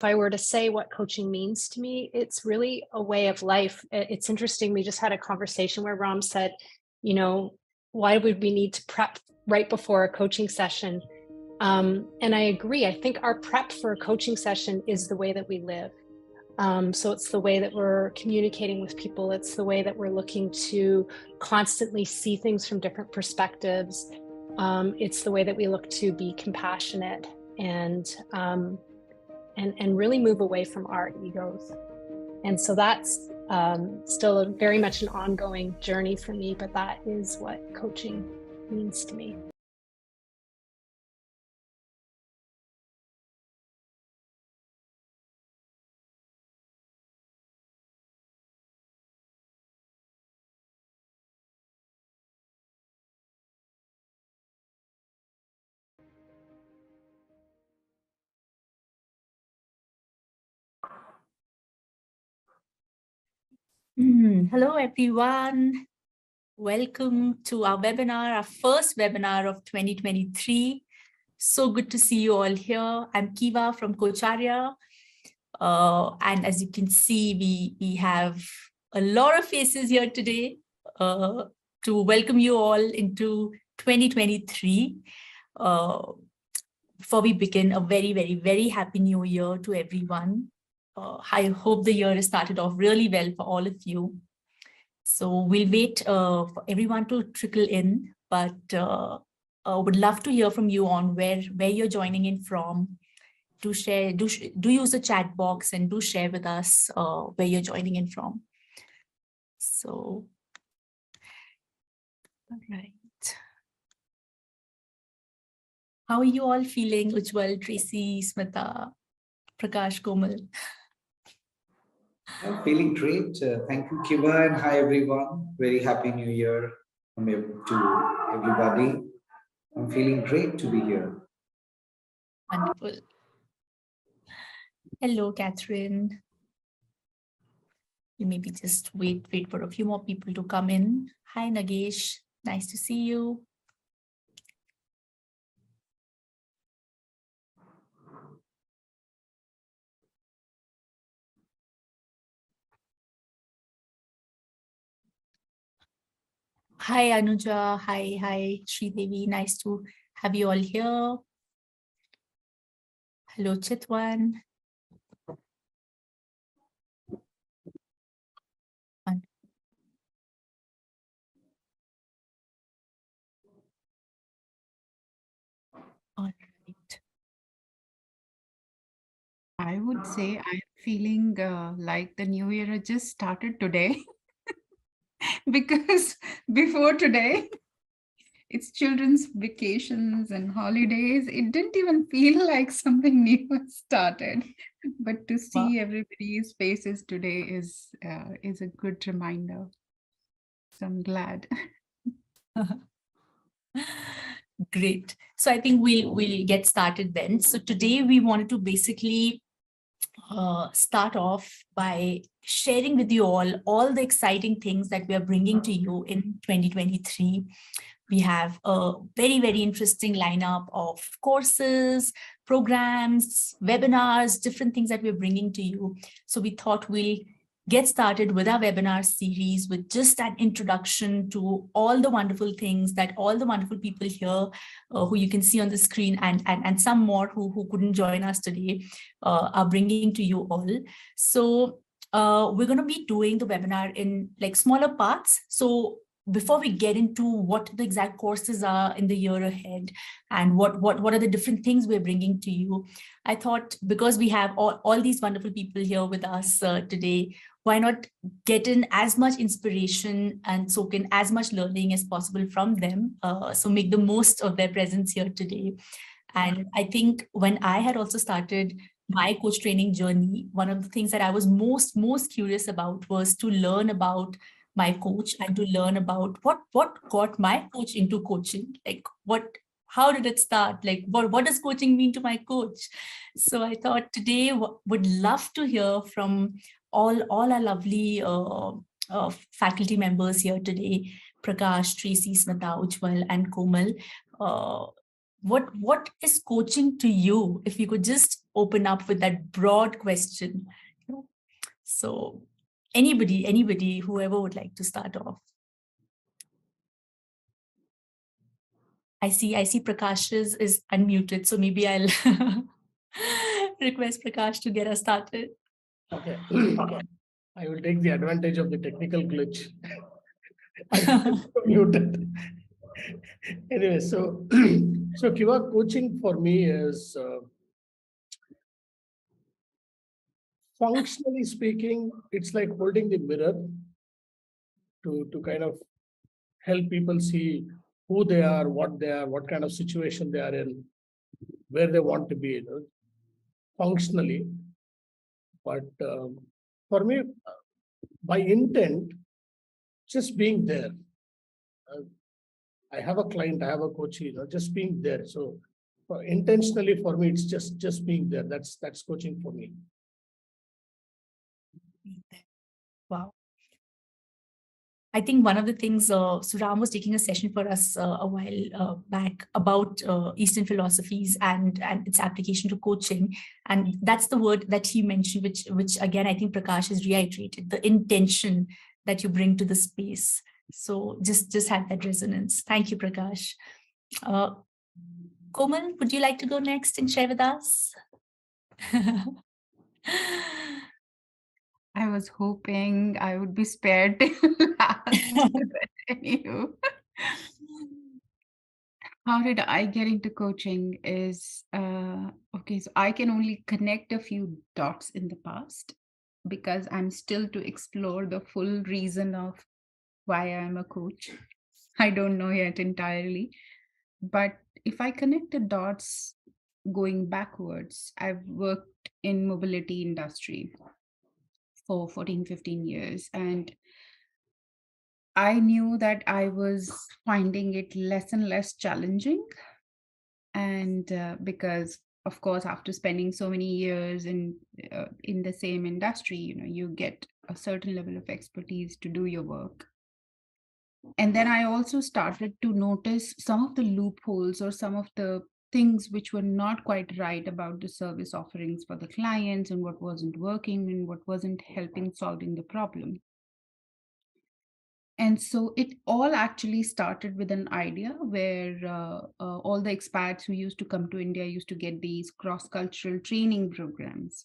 I were to say what coaching means to me, it's really a way of life. It's interesting. We just had a conversation where Ram said, you know, why would we need to prep right before a coaching session? And I agree. I think our prep for a coaching session is the way that we live. So it's the way that we're communicating with people. It's the way that we're looking to constantly see things from different perspectives. It's the way that we look to be compassionate and really move away from our egos. And so that's still very much an ongoing journey for me, but that is what coaching means to me. Hello, everyone. Welcome to our webinar, our first webinar of 2023. So good to see you all here. I'm Kiva from Kocharya. And as you can see, we have a lot of faces here today to welcome you all into 2023. Before we begin, a very, very, very happy new year to everyone. I hope the year has started off really well for all of you. So we'll wait for everyone to trickle in, but would love to hear from you on where you're joining in from. Do share, do use the chat box and do share with us where you're joining in from. So, all right. How are you all feeling, Ujjaval, Tracy, Smita, Prakash, Komal? I'm feeling great. Thank you, Kiva, and hi, everyone. Very happy New Year to everybody. I'm feeling great to be here. Wonderful. Hello, Catherine. You maybe just wait for a few more people to come in. Hi, Nagesh. Nice to see you. Hi, Anuja. Hi, Sridevi. Nice to have you all here. Hello, Chitwan. All right. I would say I'm feeling like the new year has just started today because before today, it's children's vacations and holidays. It didn't even feel like something new has started. But to see everybody's faces today is a good reminder. So I'm glad. Great. So I think we'll get started then. So today we wanted to basically start off by sharing with you all the exciting things that we are bringing to you in 2023. We have a very, very interesting lineup of courses, programs, webinars, different things that we're bringing to you. So we thought we'll get started with our webinar series with just an introduction to all the wonderful things that all the wonderful people here who you can see on the screen and some more who couldn't join us today are bringing to you all. So we're going to be doing the webinar in like smaller parts. So before we get into what the exact courses are in the year ahead and what are the different things we're bringing to you, I thought because we have all these wonderful people here with us today, why not get in as much inspiration and soak in as much learning as possible from them. So make the most of their presence here today. And I think when I had also started my coach training journey, one of the things that I was most curious about was to learn about my coach and to learn about what got my coach into coaching, like how did it start? Like what does coaching mean to my coach? So I thought today would love to hear from all our lovely faculty members here today, Prakash, Tracy, Smita, Ujjaval, and Komal. what is coaching to you? If you could just open up with that broad question. So anybody, whoever would like to start off. I see Prakash is unmuted, so maybe I'll request Prakash to get us started. Okay. I will take the advantage of the technical glitch. I'm muted. Anyway, so Kiva, coaching for me is functionally speaking, it's like holding the mirror to kind of help people see who they are, what kind of situation they are in, where they want to be, functionally. But for me, by intent, just being there. I have a client, I have a coach, just being there. So intentionally for me, it's just being there. That's coaching for me. Wow. I think one of the things, Suram was taking a session for us a while back about Eastern philosophies and its application to coaching. And that's the word that he mentioned, which again, I think Prakash has reiterated, the intention that you bring to the space. So just had that resonance. Thank you, Prakash. Komal, would you like to go next and share with us? I was hoping I would be spared till last. But anywho, how did I get into coaching is, okay, so I can only connect a few dots in the past because I'm still to explore the full reason of why I'm a coach. I don't know yet entirely. But if I connect the dots going backwards, I've worked in mobility industry for 14, 15 years. And I knew that I was finding it less and less challenging. And because, of course, after spending so many years in the same industry, you get a certain level of expertise to do your work. And then I also started to notice some of the loopholes or some of the things which were not quite right about the service offerings for the clients and what wasn't working and what wasn't helping solving the problem. And so it all actually started with an idea where all the expats who used to come to India used to get these cross-cultural training programs.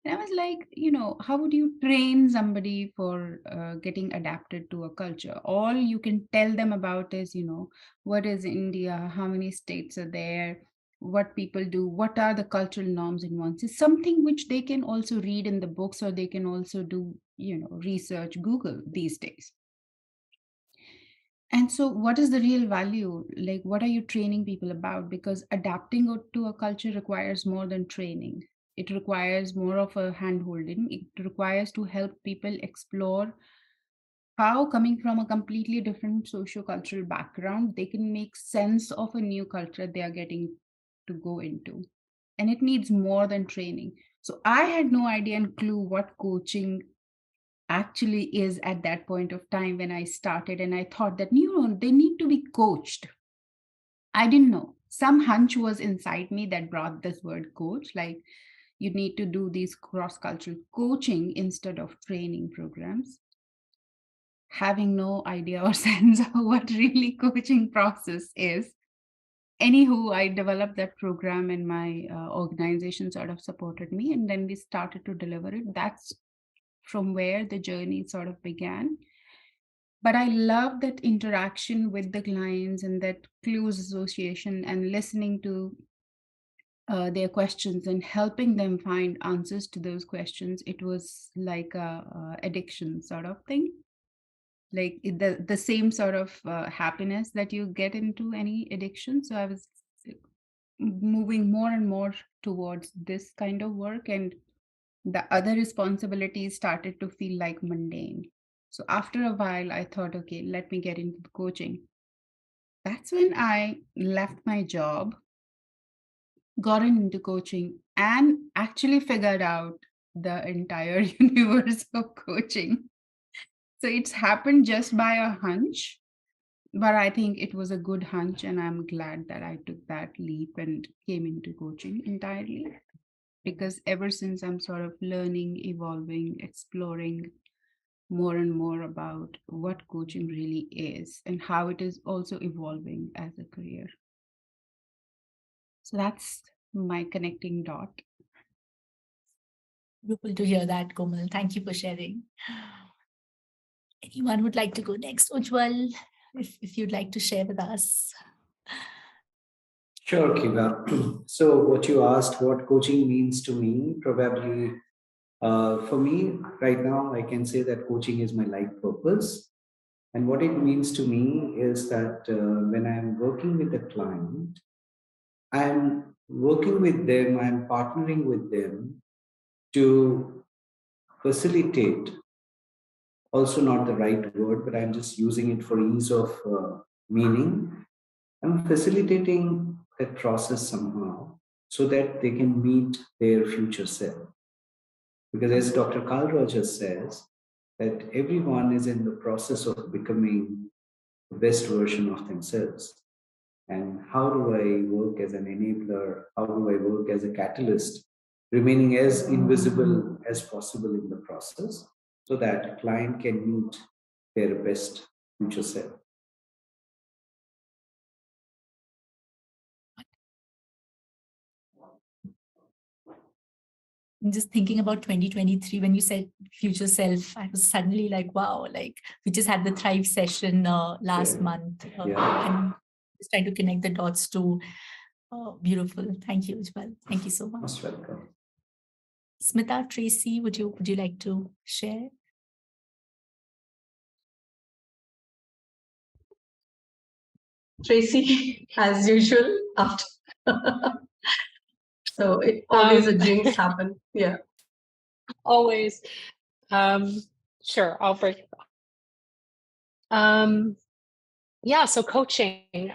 And I was like, how would you train somebody for getting adapted to a culture? All you can tell them about is, what is India? How many states are there? What people do? What are the cultural norms and wants? It's something which they can also read in the books or they can also do, research, Google these days. And so, what is the real value? Like, what are you training people about? Because adapting to a culture requires more than training. It requires more of a hand-holding. It requires to help people explore how, coming from a completely different socio-cultural background, they can make sense of a new culture they are getting to go into. And it needs more than training. So I had no idea and clue what coaching actually is at that point of time when I started. And I thought that, they need to be coached. I didn't know. Some hunch was inside me that brought this word coach, like you need to do these cross-cultural coaching instead of training programs. Having no idea or sense of what really coaching process is. Anywho, I developed that program and my organization sort of supported me. And then we started to deliver it. That's from where the journey sort of began. But I love that interaction with the clients and that close association and listening to their questions and helping them find answers to those questions. It was like a addiction sort of thing, like the same sort of happiness that you get into any addiction. So I was moving more and more towards this kind of work, and the other responsibilities started to feel like mundane. So after a while, I thought, okay, let me get into the coaching. That's when I left my job, got into coaching, and actually figured out the entire universe of coaching. So it's happened just by a hunch. But I think it was a good hunch, and I'm glad that I took that leap and came into coaching entirely. Because ever since I'm sort of learning, evolving, exploring more and more about what coaching really is and how it is also evolving as a career. So that's my connecting dot. Beautiful to hear that, Komal. Thank you for sharing. Anyone would like to go next? Ujjaval, if you'd like to share with us. Sure, Kiva. So, what you asked, what coaching means to me, probably for me right now, I can say that coaching is my life purpose. And what it means to me is that when I'm working with a client, I'm working with them, I'm partnering with them to facilitate, also not the right word, but I'm just using it for ease of meaning. I'm facilitating that process somehow so that they can meet their future self. Because as Dr. Carl Rogers says, that everyone is in the process of becoming the best version of themselves. And how do I work as an enabler? How do I work as a catalyst, remaining as invisible as possible in the process so that a client can meet their best future self? Just thinking about 2023, when you said future self, I was suddenly like, wow, like we just had the Thrive session last month. And just trying to connect the dots to beautiful. Thank you, Ujjaval. Thank you so much. Most welcome. Smita, Tracy, would you like to share? Tracy, as usual, after. So it always a jinx happen. Yeah. Always. Sure, I'll break it up. Yeah, so coaching.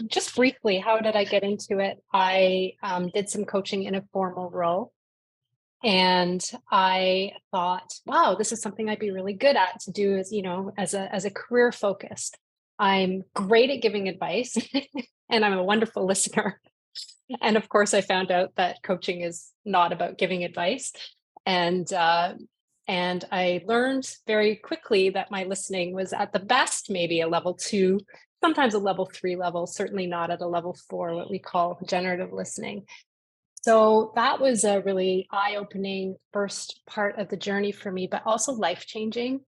Just briefly, how did I get into it? I did some coaching in a formal role. And I thought, wow, this is something I'd be really good at to do as, as a career focused. I'm great at giving advice and I'm a wonderful listener. And of course, I found out that coaching is not about giving advice. And I learned very quickly that my listening was at the best, maybe a level 2, sometimes a level 3 level, certainly not at a level 4, what we call generative listening. So that was a really eye-opening first part of the journey for me, but also life-changing.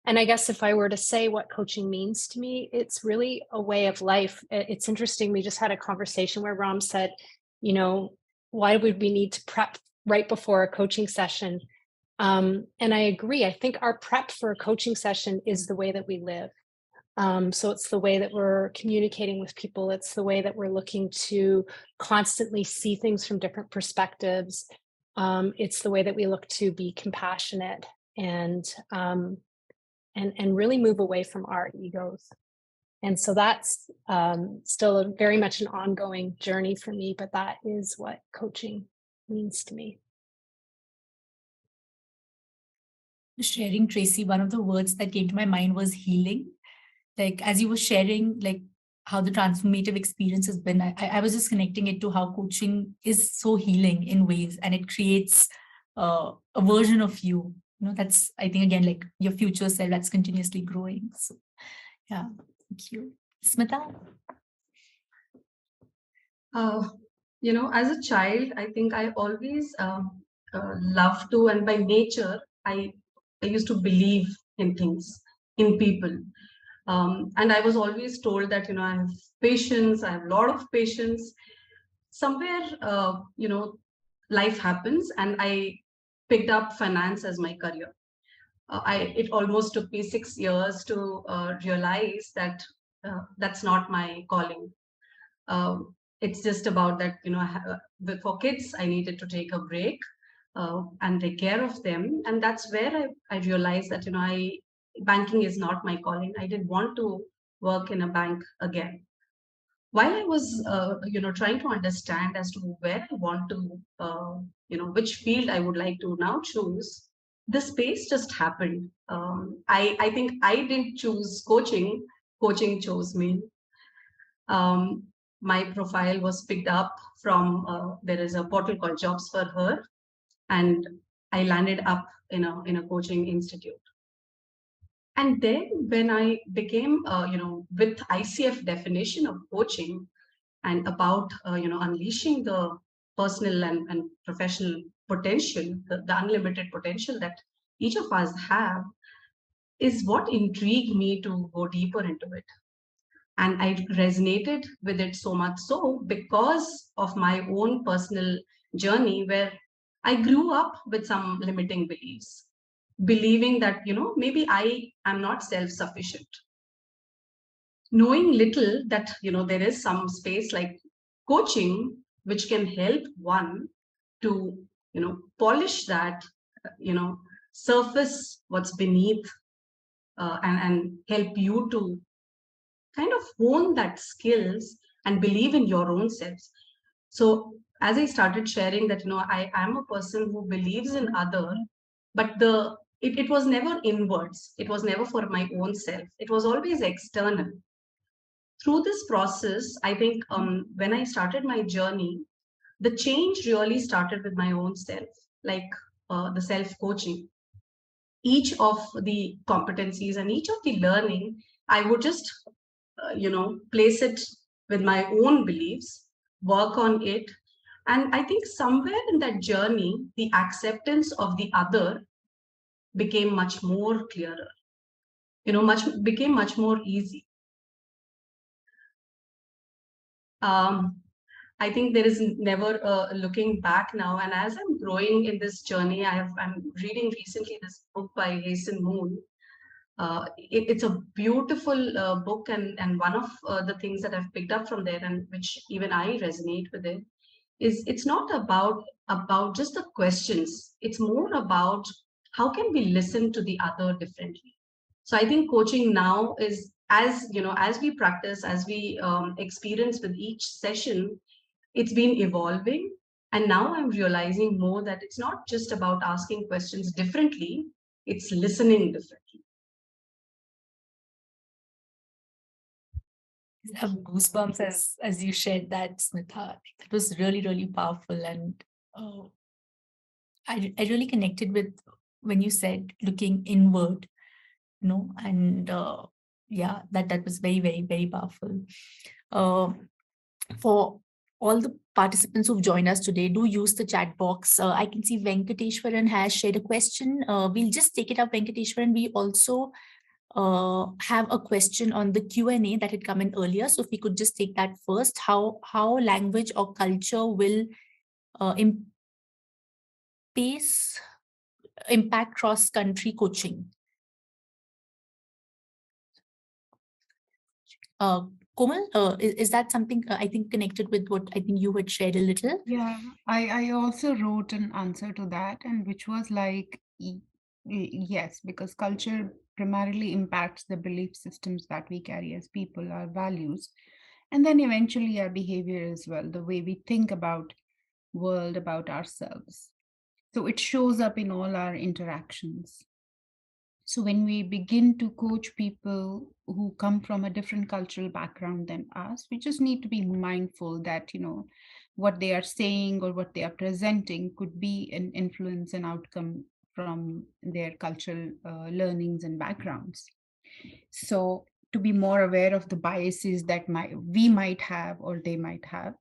And I guess if I were to say what coaching means to me, it's really a way of life. It's interesting. We just had a conversation where Ram said, why would we need to prep right before a coaching session? And I agree. I think our prep for a coaching session is the way that we live. So it's the way that we're communicating with people. It's the way that we're looking to constantly see things from different perspectives. It's the way that we look to be compassionate and really move away from our egos. And so that's still very much an ongoing journey for me, but that is what coaching means to me. Sharing, Tracy, one of the words that came to my mind was healing. Like as you were sharing, like how the transformative experience has been, I was just connecting it to how coaching is so healing in ways, and it creates a version of you. That's, I think, again, like your future self that's continuously growing. So yeah, thank you. Smita? As a child, I think I always love to, and by nature, I used to believe in things, in people. And I was always told that, I have patience, I have a lot of patience. Somewhere, life happens and I picked up finance as my career. It almost took me 6 years to realize that that's not my calling. It's just about that, for kids, I needed to take a break and take care of them. And that's where I realized that, banking is not my calling. I didn't want to work in a bank again. While I was, trying to understand as to where I want to, which field I would like to now choose, the space just happened. I think I didn't choose coaching. coaching chose me. My profile was picked up from there is a portal called Jobs for Her, and I landed up in a coaching institute. And then when I became, with ICF definition of coaching and about, unleashing the personal and professional potential, the unlimited potential that each of us have, is what intrigued me to go deeper into it. And I resonated with it so much so because of my own personal journey where I grew up with some limiting beliefs, believing that, maybe I am not self-sufficient. Knowing little that, there is some space like coaching, which can help one to, polish that, surface what's beneath, and help you to kind of hone that skills and believe in your own selves. So as I started sharing that, I am a person who believes in other, but it was never inwards. It was never for my own self. It was always external. Through this process, I think when I started my journey, the change really started with my own self, like the self-coaching. Each of the competencies and each of the learning, I would just place it with my own beliefs, work on it. And I think somewhere in that journey, the acceptance of the other became much more clearer, became much more easy. I think there is never looking back now. And as I'm growing in this journey, I'm reading recently this book by Hasten Moon. It's a beautiful book, and one of the things that I've picked up from there, and which even I resonate with it, is it's not about just the questions. It's more about how can we listen to the other differently. So I think coaching now is, as we practice, as we experience with each session, it's been evolving. And now I'm realizing more that it's not just about asking questions differently, it's listening differently. I have goosebumps as you shared that, Smita. That was really, really powerful. And I really connected with when you said looking inward, and yeah, that was very, very, very powerful. For all the participants who've joined us today, do use the chat box. I can see Venkateshwaran has shared a question. We'll just take it up, Venkateshwaran. We also have a question on the Q&A that had come in earlier. So if we could just take that first, how language or culture will impact cross-country coaching? Komal, is that something I think connected with what I think you had shared a little? Yeah, I also wrote an answer to that, and which was like, yes, because culture primarily impacts the belief systems that we carry as people, our values, and then eventually our behavior as well, the way we think about world, about ourselves. So it shows up in all our interactions. So when we begin to coach people who come from a different cultural background than us, we just need to be mindful that, what they are saying or what they are presenting could be an influence and outcome from their cultural learnings and backgrounds. So to be more aware of the biases that we might have or they might have.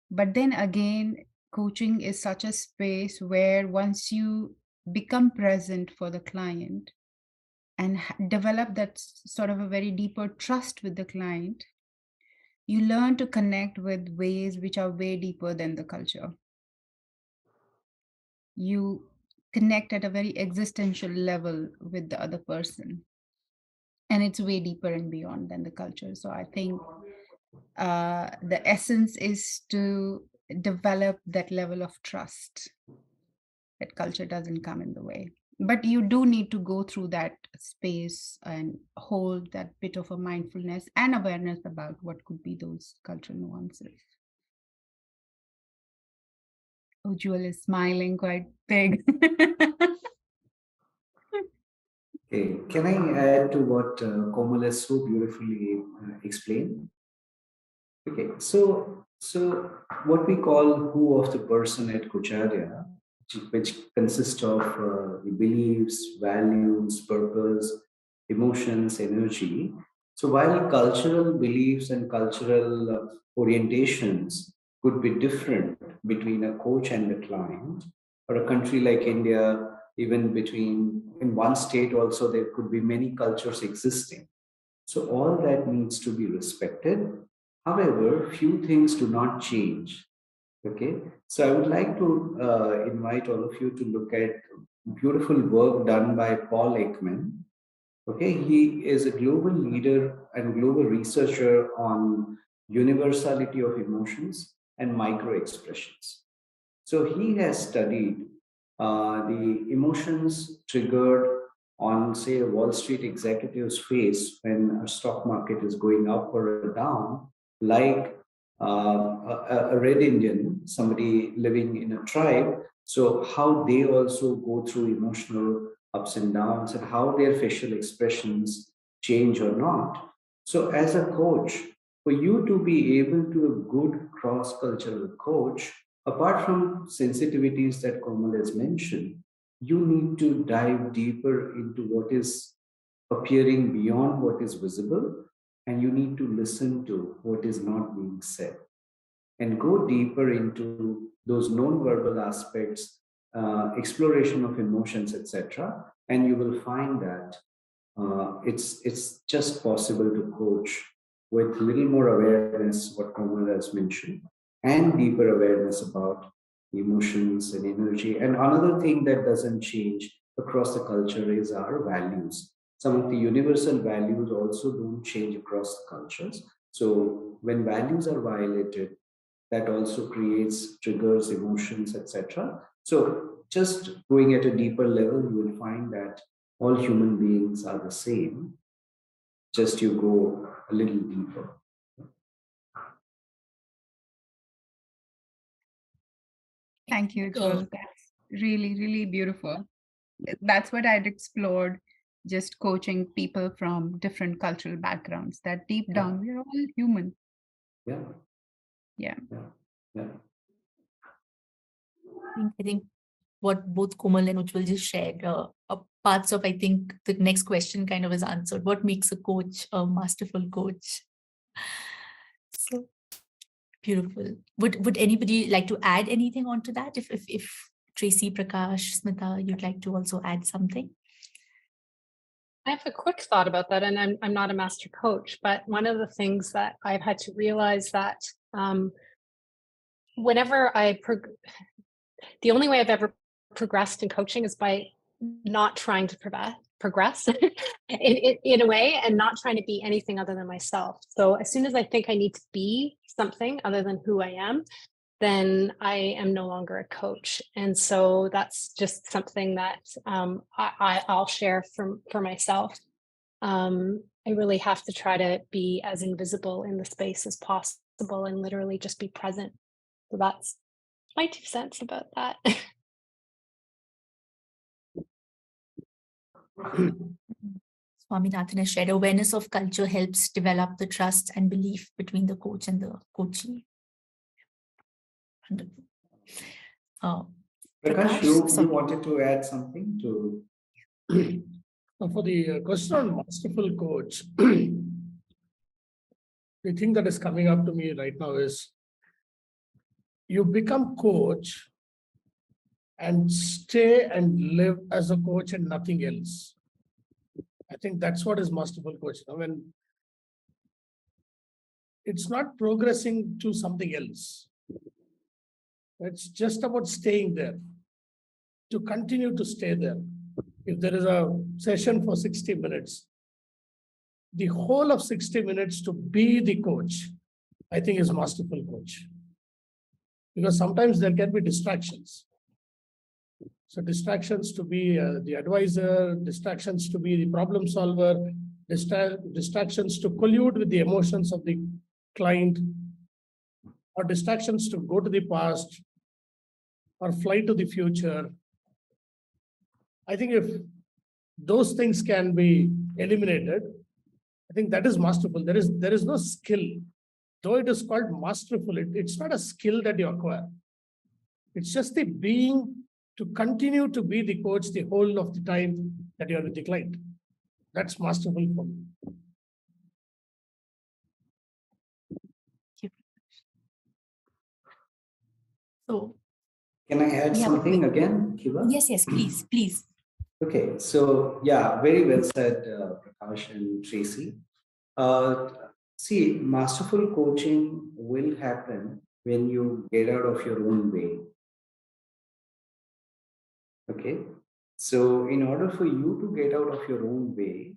But then again, coaching is such a space where once you become present for the client, and develop that sort of a very deeper trust with the client, you learn to connect with ways which are way deeper than the culture. You connect at a very existential level with the other person, and it's way deeper and beyond than the culture. So I think the essence is to develop that level of trust that culture doesn't come in the way. But you do need to go through that space and hold that bit of a mindfulness and awareness about what could be those cultural nuances. Ujjaval is smiling quite big. Okay, Okay, can I add to what Komal has so beautifully explained? Okay, so what we call who of the person at Kucharya, which consists of the beliefs, values, purpose, emotions, energy. So while cultural beliefs and cultural orientations could be different between a coach and a client, or a country like India, even between in one state also there could be many cultures existing. So all that needs to be respected. However, few things do not change. Okay, so I would like to invite all of you to look at beautiful work done by Paul Ekman. Okay, he is a global leader and global researcher on universality of emotions and micro expressions. So he has studied the emotions triggered on, say, a Wall Street executive's face when a stock market is going up or down, like a red Indian, somebody living in a tribe. So how they also go through emotional ups and downs and how their facial expressions change or not. So as a coach, for you to be able to a good cross-cultural coach, apart from sensitivities that Komal has mentioned, you need to dive deeper into what is appearing beyond what is visible, and you need to listen to what is not being said and go deeper into those non-verbal aspects, exploration of emotions, etc. And you will find that it's just possible to coach with little more awareness, what Komal has mentioned, and deeper awareness about emotions and energy. And another thing that doesn't change across the culture is our values. Some of the universal values also don't change across the cultures. So when values are violated, that also creates triggers, emotions, etc. So just going at a deeper level, you will find that all human beings are the same, just you go a little deeper. Thank you, Ujjaval. That's really, really beautiful. That's what I'd explored, just coaching people from different cultural backgrounds, that deep down, we're all human. Yeah. Yeah. Yeah. Yeah. I think what both Komal and Ujjwal just shared, parts of, I think the next question kind of is answered. What makes a coach a masterful coach? So beautiful. Would anybody like to add anything onto that? If Tracy, Prakash, Smita, you'd like to also add something? I have a quick thought about that, and I'm not a master coach, but one of the things that I've had to realize that whenever the only way I've ever progressed in coaching is by not trying to progress in a way, and not trying to be anything other than myself. So as soon as I think I need to be something other than who I am, then I am no longer a coach. And so that's just something that I'll share for myself. I really have to try to be as invisible in the space as possible and literally just be present. So that's my 2 cents about that. Swaminathan has shared, awareness of culture helps develop the trust and belief between the coach and the coachee. Prakash, Prakash, you wanted to add something to? For the question on masterful coach, the thing that is coming up to me right now is you become coach and stay and live as a coach and nothing else. I think that's what is masterful coach. When it's not progressing to something else, it's just about staying there, to continue to stay there. If there is a session for 60 minutes, the whole of 60 minutes to be the coach, I think is masterful coach. Because sometimes there can be distractions. So distractions to be the advisor, distractions to be the problem solver, distractions to collude with the emotions of the client, or distractions to go to the past or fly to the future. I think if those things can be eliminated. I think that is masterful. There is no skill. Though it is called masterful, it's not a skill that you acquire. It's just the being to continue to be the coach the whole of the time that you are with the client. That's masterful for me. So, Can I add something again, Kiva? yes, please. Okay, so yeah, very well said, Prakash and Tracy. See, masterful coaching will happen when you get out of your own way. Okay, so in order for you to get out of your own way,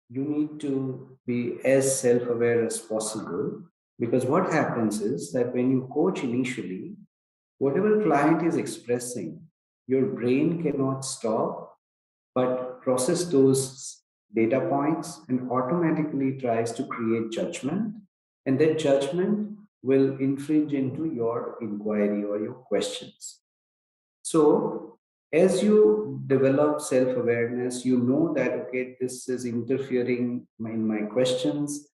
you need to be as self-aware as possible, because what happens is that when you coach initially, whatever client is expressing, your brain cannot stop but process those data points and automatically tries to create judgment, and that judgment will infringe into your inquiry or your questions. So as you develop self-awareness, you know that, okay, this is interfering in my questions.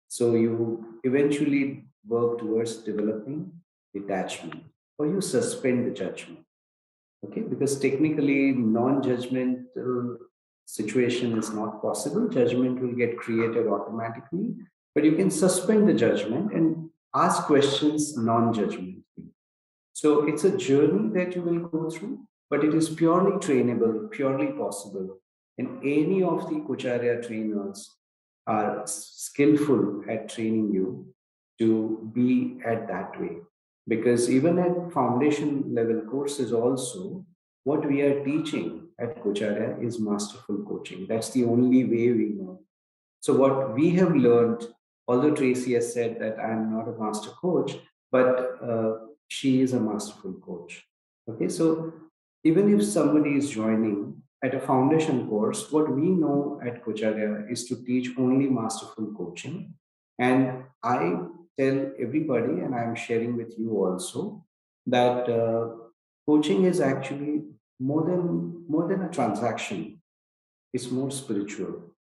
So you eventually work towards developing detachment, or you suspend the judgment. Okay, because technically non-judgmental situation is not possible. Judgment will get created automatically, but you can suspend the judgment and ask questions non-judgmentally. So it's a journey that you will go through, but it is purely trainable, purely possible. And any of the Kucharya trainers are skillful at training you to be at that way. Because even at foundation level courses also, what we are teaching at Kucharya is masterful coaching. That's the only way we know. So what we have learned, although Tracy has said that I'm not a master coach, but she is a masterful coach. Okay, so even if somebody is joining at a foundation course, what we know at Kucharya is to teach only masterful coaching. And I tell everybody, and I'm sharing with you also, that coaching is actually more than a transaction. It's more spiritual.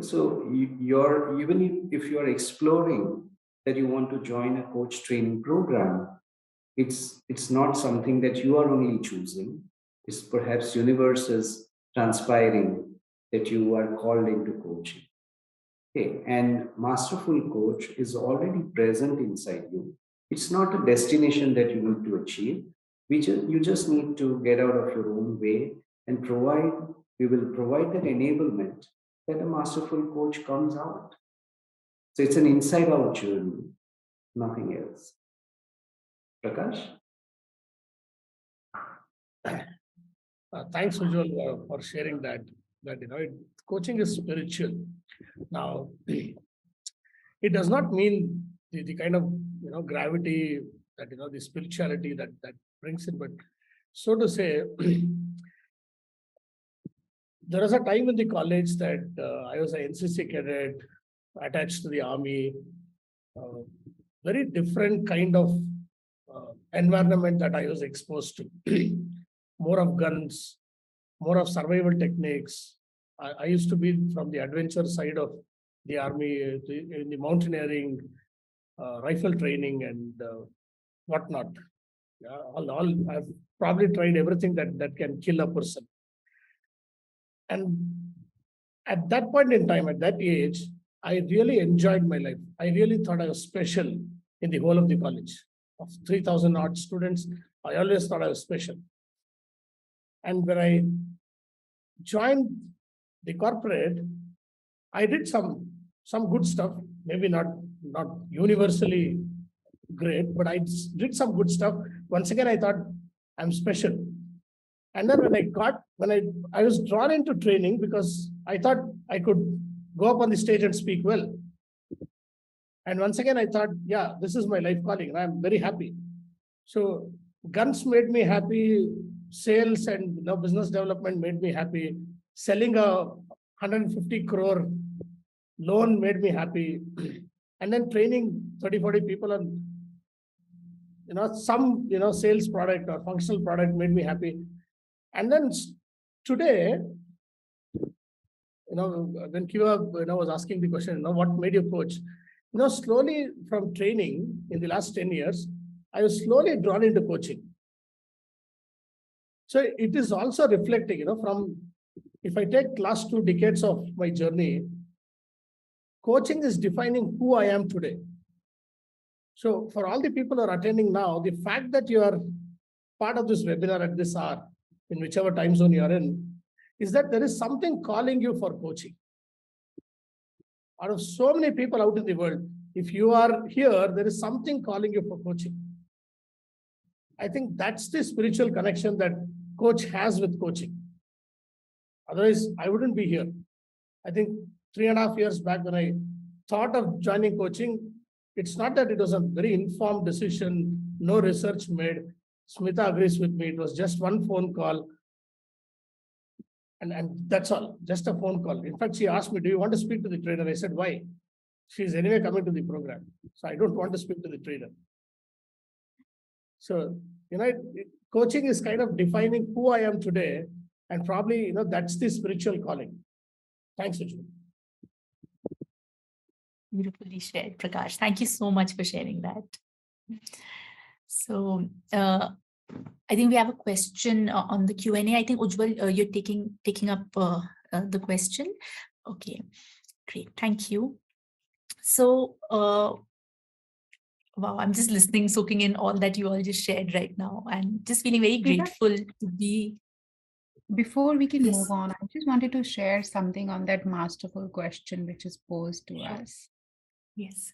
So you're, even if you're exploring that you want to join a coach training program, it's not something that you are only choosing. It's perhaps universe is transpiring that you are called into coaching. Okay, and masterful coach is already present inside you. It's not a destination that you need to achieve. You just need to get out of your own way and we will provide that enablement that a masterful coach comes out. So it's an inside out journey, nothing else. Prakash? Thanks, Ujjaval, for sharing that. Coaching is spiritual. Now, it does not mean the kind of gravity that the spirituality that brings in, but so to say, there was a time in the college that I was an NCC cadet attached to the army. Very different kind of environment that I was exposed to. More of guns, more of survival techniques. I used to be from the adventure side of the army, in the mountaineering, rifle training, and whatnot. Yeah, I've probably tried everything that can kill a person. And at that point in time, at that age, I really enjoyed my life. I really thought I was special in the whole of the college. Of 3,000 odd students, I always thought I was special. And when I joined the corporate, I did some good stuff, maybe not universally great, but I did some good stuff. Once again, I thought I'm special. And then when I was drawn into training because I thought I could go up on the stage and speak well. And once again, I thought, yeah, this is my life calling, and I'm very happy. So guns made me happy. Sales and business development made me happy. Selling a 150 crore loan made me happy. And then training 30, 40 people on some sales product or functional product made me happy. And then today, when Kiva, was asking the question, what made you coach? Slowly from training in the last 10 years, I was slowly drawn into coaching. So it is also reflecting, from, if I take last 2 decades of my journey, coaching is defining who I am today. So for all the people who are attending now, the fact that you are part of this webinar at this hour, in whichever time zone you are in, is that there is something calling you for coaching. Out of so many people out in the world, if you are here, there is something calling you for coaching. I think that's the spiritual connection that coach has with coaching. Otherwise, I wouldn't be here. I think 3.5 years back when I thought of joining coaching, it's not that it was a very informed decision, no research made. Smita agrees with me. It was just one phone call. And that's all, just a phone call. In fact, she asked me, do you want to speak to the trainer? I said, why? She's anyway coming to the program. So I don't want to speak to the trainer. So, coaching is kind of defining who I am today. And probably, that's the spiritual calling. Thanks, Ujjaval. Beautifully shared, Prakash. Thank you so much for sharing that. So, I think we have a question on the Q&A. I think Ujjaval, you're taking up the question. Okay, great. Thank you. So, wow, I'm just listening, soaking in all that you all just shared right now, and just feeling very grateful to be. Before we can move on, I just wanted to share something on that masterful question which is posed to us. Yes.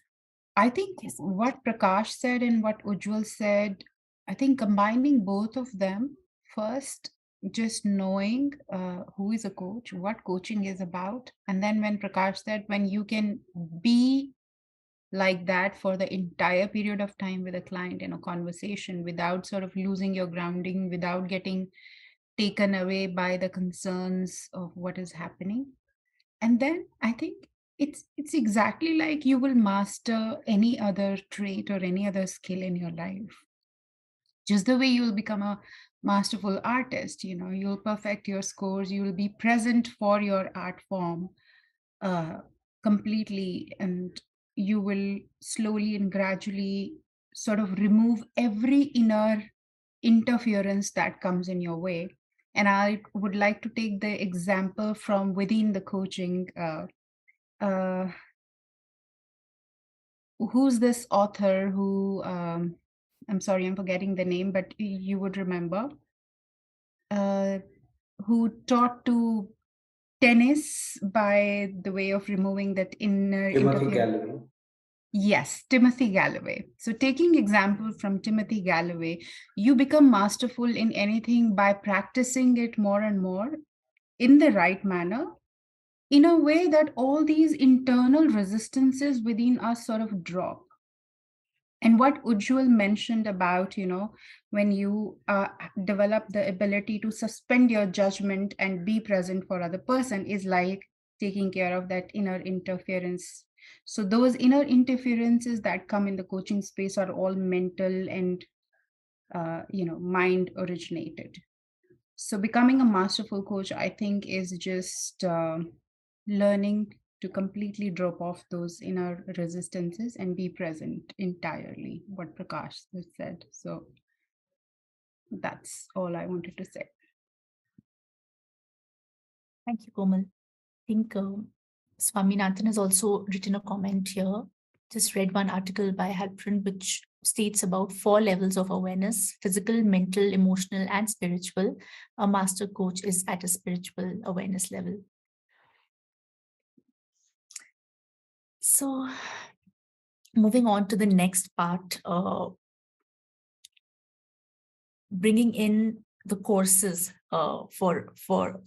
I think what Prakash said and what Ujjaval said, I think combining both of them, first, just knowing who is a coach, what coaching is about. And then when Prakash said, when you can be like that for the entire period of time with a client in a conversation without sort of losing your grounding, without getting taken away by the concerns of what is happening. And then I think it's exactly like you will master any other trait or any other skill in your life. Just the way you'll become a masterful artist, you'll perfect your scores, you'll be present for your art form completely, and you will slowly and gradually sort of remove every inner interference that comes in your way. And I would like to take the example from within the coaching. Who's this author who, I'm sorry, I'm forgetting the name, but you would remember, who taught to tennis by the way of removing that inner interference. Yes, Timothy Galloway. So taking example from Timothy Galloway, you become masterful in anything by practicing it more and more in the right manner, in a way that all these internal resistances within us sort of drop. And what Ujjaval mentioned about, when you develop the ability to suspend your judgment and be present for other person is like taking care of that inner interference. So those inner interferences that come in the coaching space are all mental and, mind originated. So becoming a masterful coach, I think, is just learning to completely drop off those inner resistances and be present entirely, what Prakash has said. So that's all I wanted to say. Thank you, Komal. I think Swaminathan has also written a comment here. Just read one article by Halprin, which states about 4 levels of awareness: physical, mental, emotional, and spiritual. A master coach is at a spiritual awareness level. So moving on to the next part, bringing in the courses for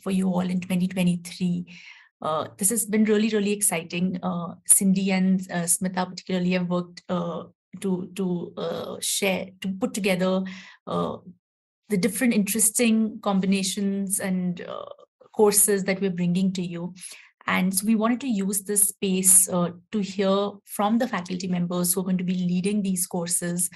you all in 2023. This has been really, really exciting. Cindy and Smita particularly have worked to share, to put together the different interesting combinations and courses that we're bringing to you. And so we wanted to use this space to hear from the faculty members who are going to be leading these courses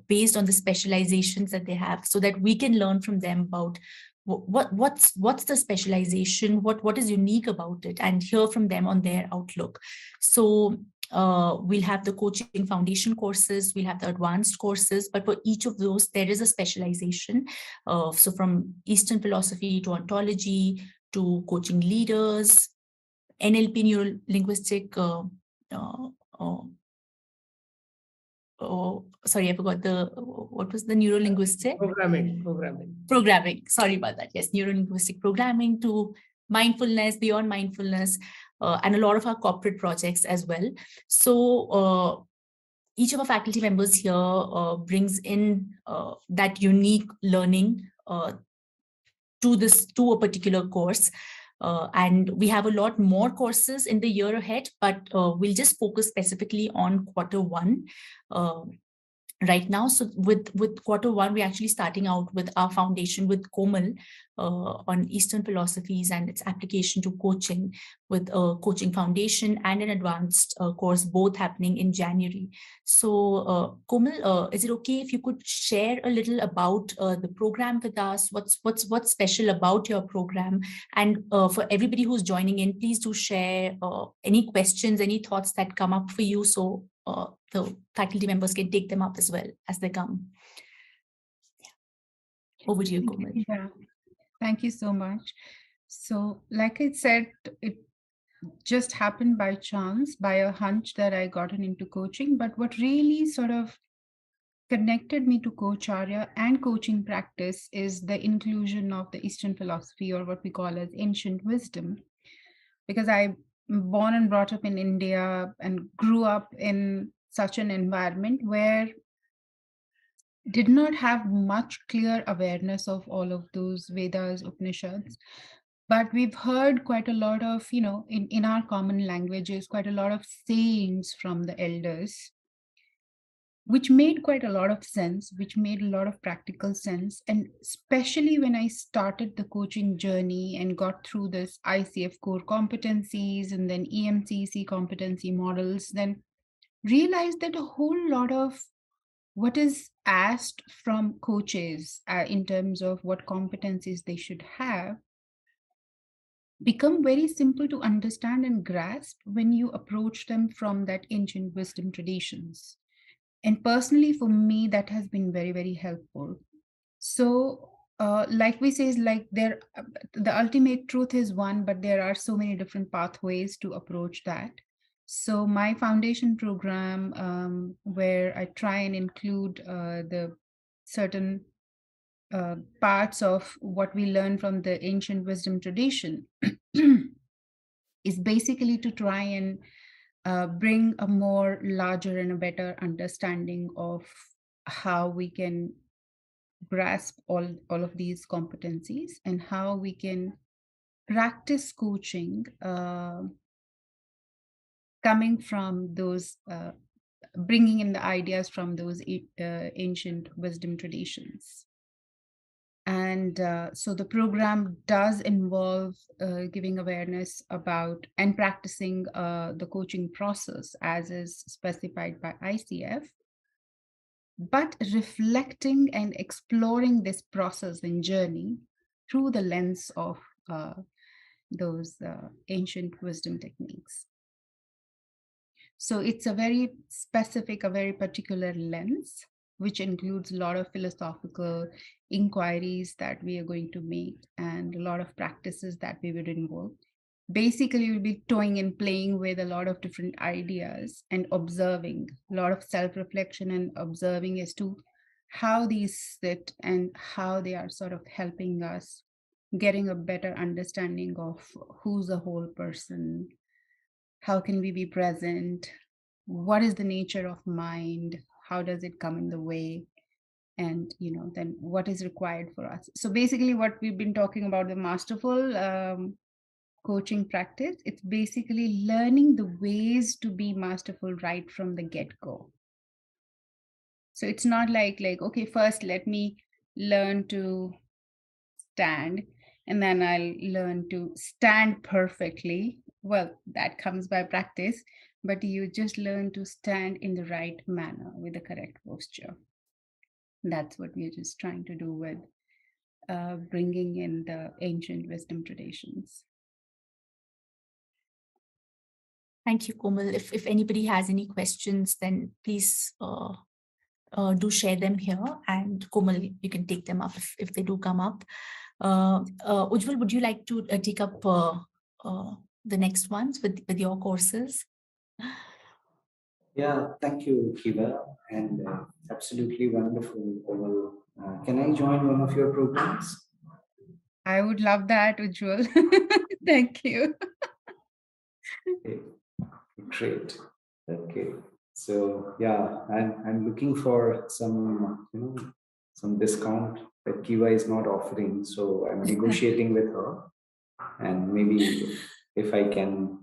based on the specializations that they have, so that we can learn from them about what's the specialization, what is unique about it, and hear from them on their outlook. So we'll have the coaching foundation courses, we'll have the advanced courses, but for each of those there is a specialization. So from Eastern philosophy to ontology to coaching leaders, NLP, neuro linguistic sorry, I forgot what was the neuro linguistic programming. Sorry about that. Yes, neuro linguistic programming to mindfulness, beyond mindfulness, and a lot of our corporate projects as well. So each of our faculty members here brings in that unique learning to a particular course. And we have a lot more courses in the year ahead, but we'll just focus specifically on Q1 right now. So with Q1, we're actually starting out with our foundation with Komal on Eastern philosophies and its application to coaching, with a coaching foundation and an advanced course, both happening in January. So Komal, is it okay if you could share a little about the program with us? What's special about your program? And for everybody who's joining in, please do share any questions, any thoughts that come up for you, so the faculty members can take them up as well as they come. Yeah. Over to you, Komal. Yeah. Thank you so much. So, like I said, it just happened by chance, by a hunch that I gotten into coaching. But what really sort of connected me to Coacharya and coaching practice is the inclusion of the Eastern philosophy, or what we call as ancient wisdom. Because I'm born and brought up in India and grew up in such an environment where did not have much clear awareness of all of those Vedas, Upanishads. But we've heard quite a lot of, in our common languages, quite a lot of sayings from the elders, which made quite a lot of sense, which made a lot of practical sense. And especially when I started the coaching journey and got through this ICF core competencies and then EMCC competency models, then realized that a whole lot of what is asked from coaches in terms of what competencies they should have become very simple to understand and grasp when you approach them from that ancient wisdom traditions. And personally, for me, that has been very, very helpful. So, like we say, is like the ultimate truth is one, but there are so many different pathways to approach that. So my foundation program, where I try and include the certain parts of what we learn from the ancient wisdom tradition, is basically to try and bring a more larger and a better understanding of how we can grasp all of these competencies and how we can practice coaching coming from those, bringing in the ideas from those ancient wisdom traditions. And so the program does involve giving awareness about and practicing the coaching process as is specified by ICF, but reflecting and exploring this process and journey through the lens of those ancient wisdom techniques. So it's a very specific, a very particular lens, which includes a lot of philosophical inquiries that we are going to make and a lot of practices that we would involve. Basically, we'll be toying and playing with a lot of different ideas and observing, a lot of self-reflection and observing as to how these sit and how they are sort of helping us getting a better understanding of who's a whole person, how can we be present, what is the nature of mind, how does it come in the way, and then what is required for us. So basically what we've been talking about, the masterful coaching practice, it's basically learning the ways to be masterful right from the get-go. So it's not like okay, first let me learn to stand and then I'll learn to stand perfectly. Well, that comes by practice, but you just learn to stand in the right manner with the correct posture. That's what we're just trying to do with bringing in the ancient wisdom traditions. Thank you, Komal. If anybody has any questions, then please do share them here, and Komal, you can take them up if they do come up. Ujjaval, would you like to take up the next ones with your courses? Yeah, thank you, Kiva, and absolutely wonderful. Komal. Can I join one of your programs? I would love that, Ujjwal. Thank you. Okay, great. Okay, so yeah, I'm looking for some some discount that Kiva is not offering, so I'm negotiating with her, and maybe if I can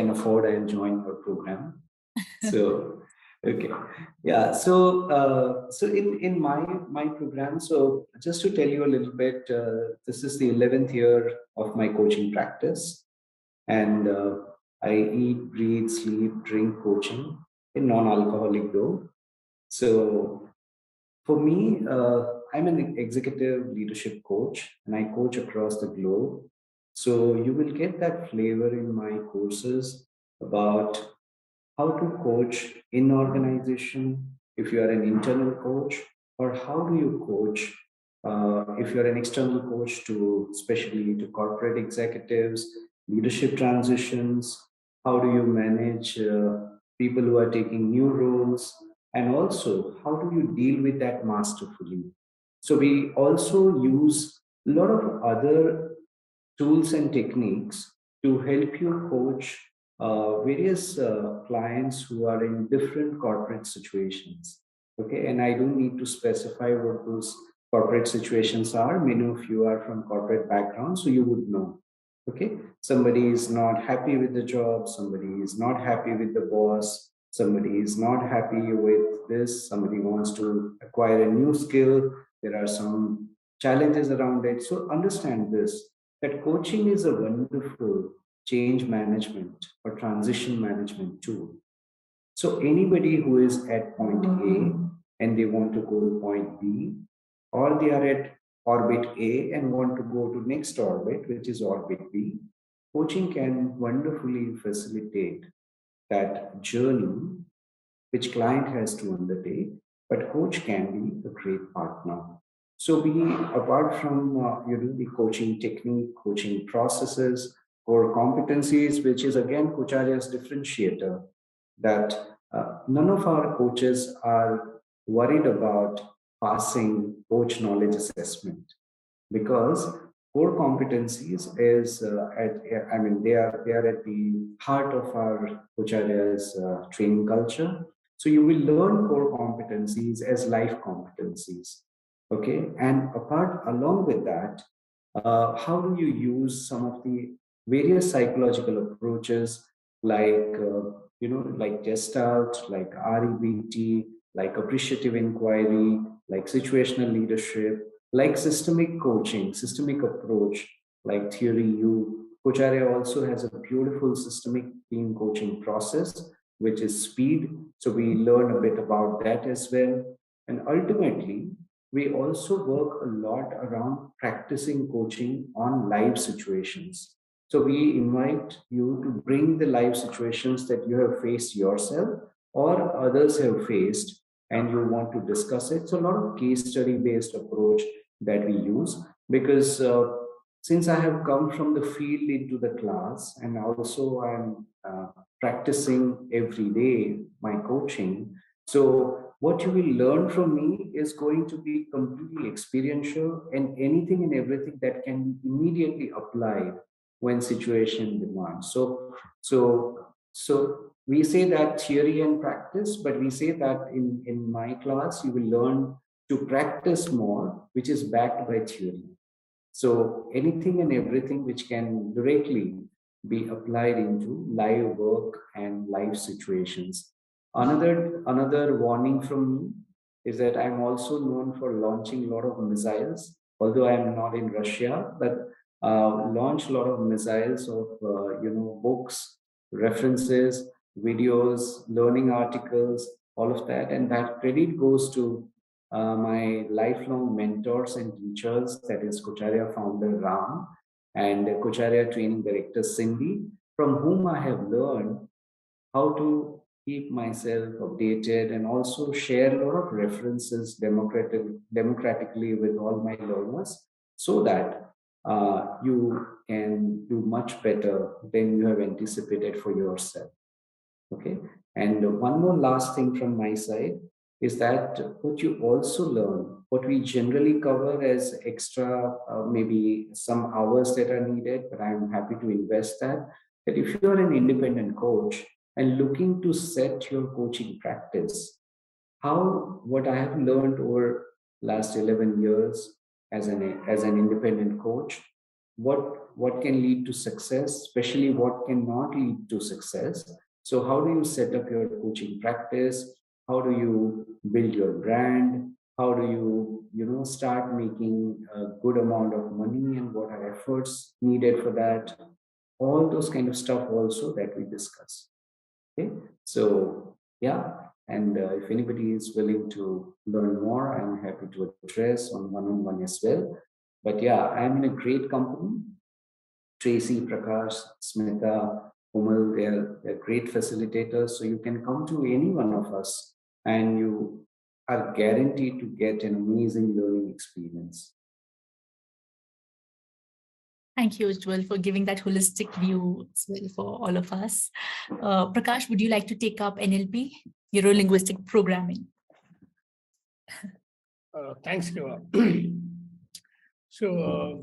afford, I'll join her program. So okay, yeah. So in my program. So just to tell you a little bit, this is the 11th year of my coaching practice, and I eat, breathe, sleep, drink coaching in non-alcoholic dough. So for me, I'm an executive leadership coach, and I coach across the globe. So you will get that flavor in my courses about how to coach in organization if you are an internal coach, or how do you coach if you're an external coach, to especially to corporate executives, leadership transitions. How do you manage people who are taking new roles, and also how do you deal with that masterfully? So we also use a lot of other tools and techniques to help you coach various clients who are in different corporate situations. Okay, and I don't need to specify what those corporate situations are. Many of you are from corporate backgrounds, so you would know. Okay, somebody is not happy with the job, somebody is not happy with the boss, somebody is not happy with this, somebody wants to acquire a new skill. There are some challenges around it. So understand this, that coaching is a wonderful change management or transition management tool. So anybody who is at point A and they want to go to point B, or they are at orbit A and want to go to next orbit, which is orbit B, coaching can wonderfully facilitate that journey which client has to undertake, but coach can be a great partner. So we, apart from the coaching technique, coaching processes, core competencies, which is again Kucharya's differentiator, that none of our coaches are worried about passing coach knowledge assessment, because core competencies is they are at the heart of our Kucharya's training culture. So you will learn core competencies as life competencies. Okay, and apart along with that, how do you use some of the various psychological approaches, like like Gestalt, like REBT, like appreciative inquiry, like situational leadership, like systemic coaching, systemic approach, like theory U. Kocharya also has a beautiful systemic team coaching process, which is speed. So we learn a bit about that as well. And ultimately, we also work a lot around practicing coaching on live situations. So we invite you to bring the live situations that you have faced yourself or others have faced, and you want to discuss it. So a lot of case study based approach that we use, because since I have come from the field into the class, and also I'm practicing every day my coaching. So what you will learn from me is going to be completely experiential, and anything and everything that can be immediately applied when situation demands. So we say that theory and practice, but we say that in my class, you will learn to practice more, which is backed by theory. So anything and everything which can directly be applied into live work and live situations. Another warning from me is that I'm also known for launching a lot of missiles, although I'm not in Russia, but launch a lot of missiles of books, references, videos, learning articles, all of that, and that credit goes to my lifelong mentors and teachers, that is Kucharya founder Ram and Kucharya training director Cindy, from whom I have learned how to keep myself updated and also share a lot of references democratically with all my learners so that you can do much better than you have anticipated for yourself. Okay. And one more last thing from my side is that what you also learn, what we generally cover as extra, maybe some hours that are needed, but I'm happy to invest that if you're an independent coach and looking to set your coaching practice, how what I have learned over last 11 years as an independent coach, what can lead to success, especially what cannot lead to success. So how do you set up your coaching practice? How do you build your brand? How do you start making a good amount of money, and what are efforts needed for that? All those kind of stuff also that we discuss. Okay, so yeah, and if anybody is willing to learn more, I'm happy to address on one-on-one as well. But yeah, I'm in a great company. Tracy, Prakash, Smita, Komal, they're great facilitators. So you can come to any one of us and you are guaranteed to get an amazing learning experience. Thank you, Ujjaval, for giving that holistic view as well for all of us. Prakash, would you like to take up NLP, neuro-linguistic programming? Thanks, Kiva. So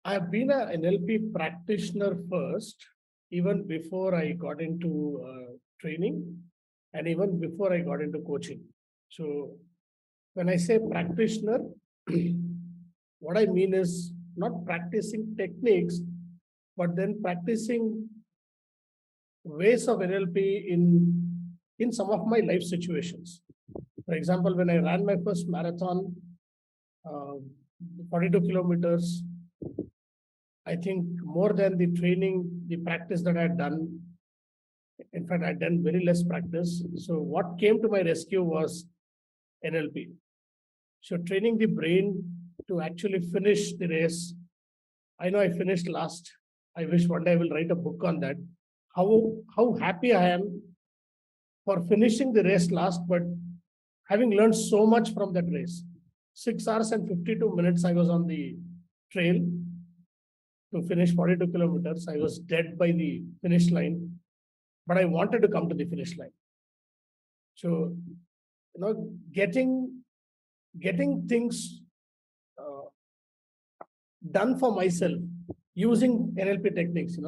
I've been an NLP practitioner first, even before I got into training and even before I got into coaching. So when I say practitioner, what I mean is not practicing techniques, but then practicing ways of NLP in some of my life situations. For example, when I ran my first marathon, 42 kilometers, I think more than the training, the practice that I had done, in fact, I had done very less practice. So what came to my rescue was NLP. So training the brain to actually finish the race. I know I finished last. I wish one day I will write a book on that. How happy I am for finishing the race last, but having learned so much from that race. 6 hours and 52 minutes I was on the trail to finish 42 kilometers. I was dead by the finish line, but I wanted to come to the finish line. So, getting things done for myself using NLP techniques,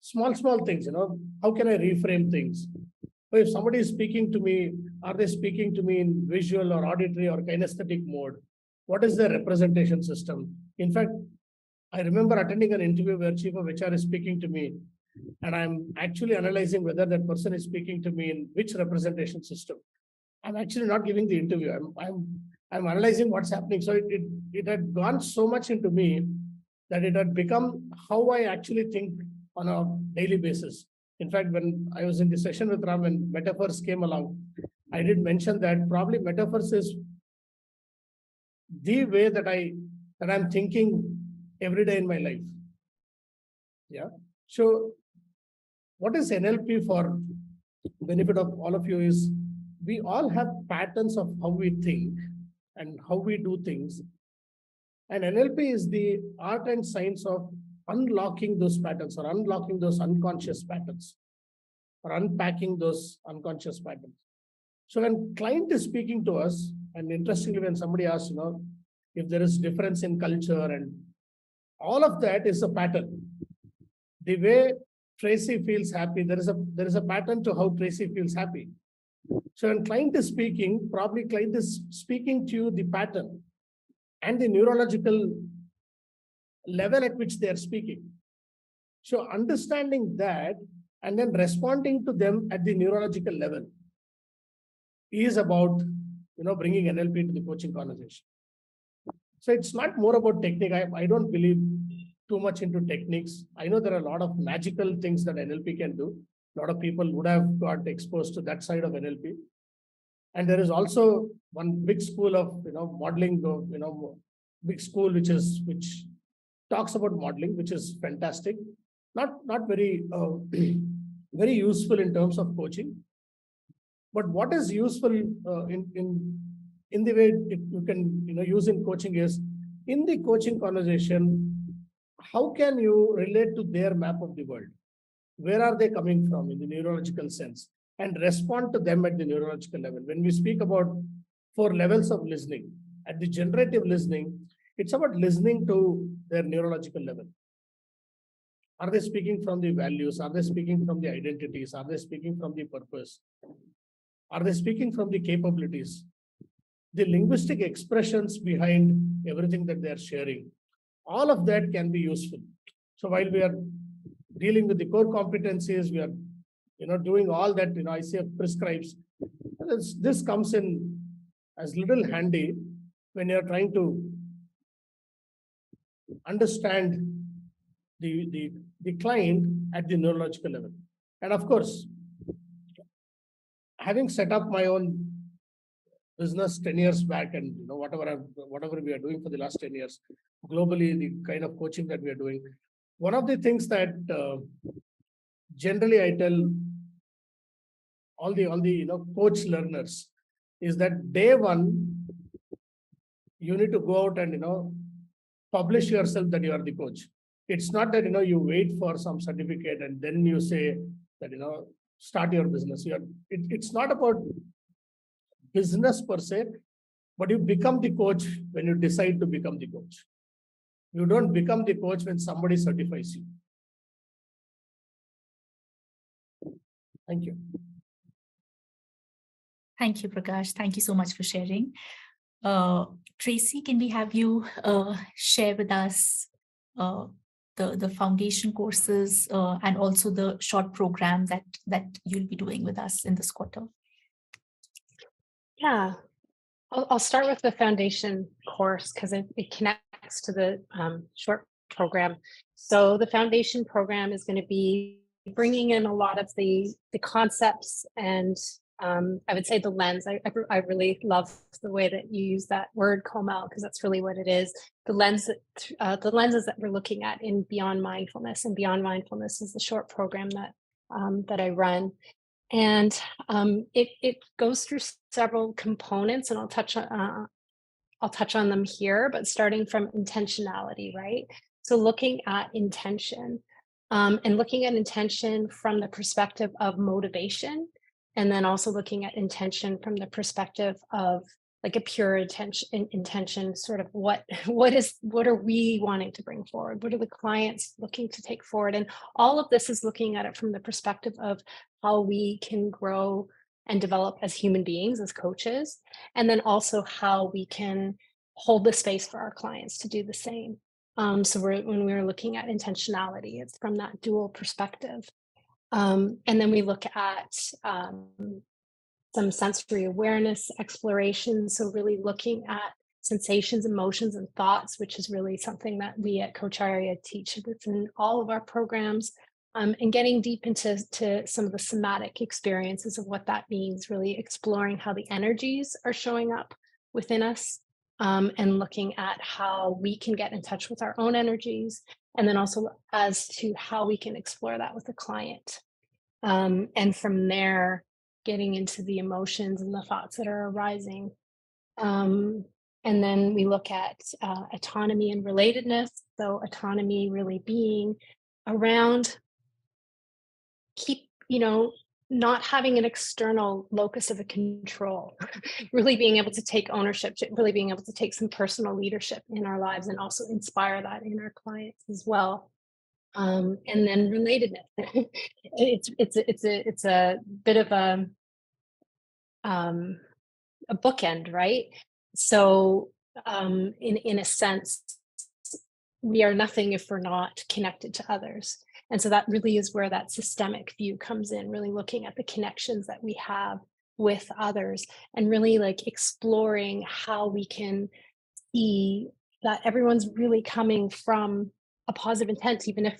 small things, how can I reframe things? So if somebody is speaking to me, are they speaking to me in visual or auditory or kinesthetic mode? What is their representation system? In fact, I remember attending an interview where Chief of HR is speaking to me, and I'm actually analyzing whether that person is speaking to me in which representation system. I'm actually not giving the interview. I'm analyzing what's happening. So it had gone so much into me that it had become how I actually think on a daily basis. In fact, when I was in the session with Ram and metaphors came along, I did mention that probably metaphors is the way that I'm thinking every day in my life. Yeah. So what is NLP for benefit of all of you is we all have patterns of how we think and how we do things. And NLP is the art and science of unlocking those patterns or unlocking those unconscious patterns or unpacking those unconscious patterns. So when client is speaking to us, and interestingly, when somebody asks, if there is difference in culture and all of that is a pattern. The way Tracy feels happy, there is a pattern to how Tracy feels happy. So when client is speaking, probably client is speaking to you the pattern and the neurological level at which they are speaking. So understanding that and then responding to them at the neurological level is about bringing NLP to the coaching conversation. So it's not more about technique. I don't believe too much into techniques. I know there are a lot of magical things that NLP can do. A lot of people would have got exposed to that side of NLP. And there is also one big school of modeling, big school which talks about modeling, which is fantastic. Not very very useful in terms of coaching. But what is useful in the way you can use in coaching is, in the coaching conversation, how can you relate to their map of the world? Where are they coming from in the neurological sense, and respond to them at the neurological level? When we speak about 4 levels of listening, at the generative listening, it's about listening to their neurological level. Are they speaking from the values? Are they speaking from the identities? Are they speaking from the purpose? Are they speaking from the capabilities? The linguistic expressions behind everything that they are sharing, all of that can be useful. So while we are dealing with the core competencies, we are doing all that ICF prescribes. This comes in as little handy when you are trying to understand the client at the neurological level. And of course, having set up my own business 10 years back, and whatever we are doing for the last 10 years globally, the kind of coaching that we are doing, one of the things that generally I tell all the coach learners is that day one you need to go out and publish yourself that you are the coach. It's not that you wait for some certificate and then you say that start your business. It's not about business per se, but you become the coach when you decide to become the coach. You don't become the coach when somebody certifies you. Thank you. Thank you, Prakash. Thank you so much for sharing. Tracy, can we have you share with us the foundation courses and also the short program that you'll be doing with us in this quarter? Yeah, I'll start with the foundation course because it connects to the short program. So the foundation program is going to be bringing in a lot of the concepts and I would say the lens. I really love the way that you use that word, Komal, because that's really what it is. The lenses that we're looking at in Beyond Mindfulness, and Beyond Mindfulness is the short program that I run. And it goes through several components, and I'll touch on them here, but starting from intentionality, right? So looking at intention, and looking at intention from the perspective of motivation, and then also looking at intention from the perspective of like a pure intention, sort of what are we wanting to bring forward? What are the clients looking to take forward? And all of this is looking at it from the perspective of how we can grow and develop as human beings, as coaches, and then also how we can hold the space for our clients to do the same. So when we're looking at intentionality, it's from that dual perspective. And then we look at some sensory awareness exploration. So really looking at sensations, emotions, and thoughts, which is really something that we at Coach Arya teach within all of our programs, and getting deep into some of the somatic experiences of what that means, really exploring how the energies are showing up within us, and looking at how we can get in touch with our own energies, and then also as to how we can explore that with the client. And from there, getting into the emotions and the thoughts that are arising. And then we look at autonomy and relatedness. So autonomy really being around not having an external locus of control, really being able to take ownership, really being able to take some personal leadership in our lives and also inspire that in our clients as well. And then relatedness. it's a bit of a bookend, right? So in a sense, we are nothing if we're not connected to others. And so that really is where that systemic view comes in, really looking at the connections that we have with others and really like exploring how we can see that everyone's really coming from a positive intent, even if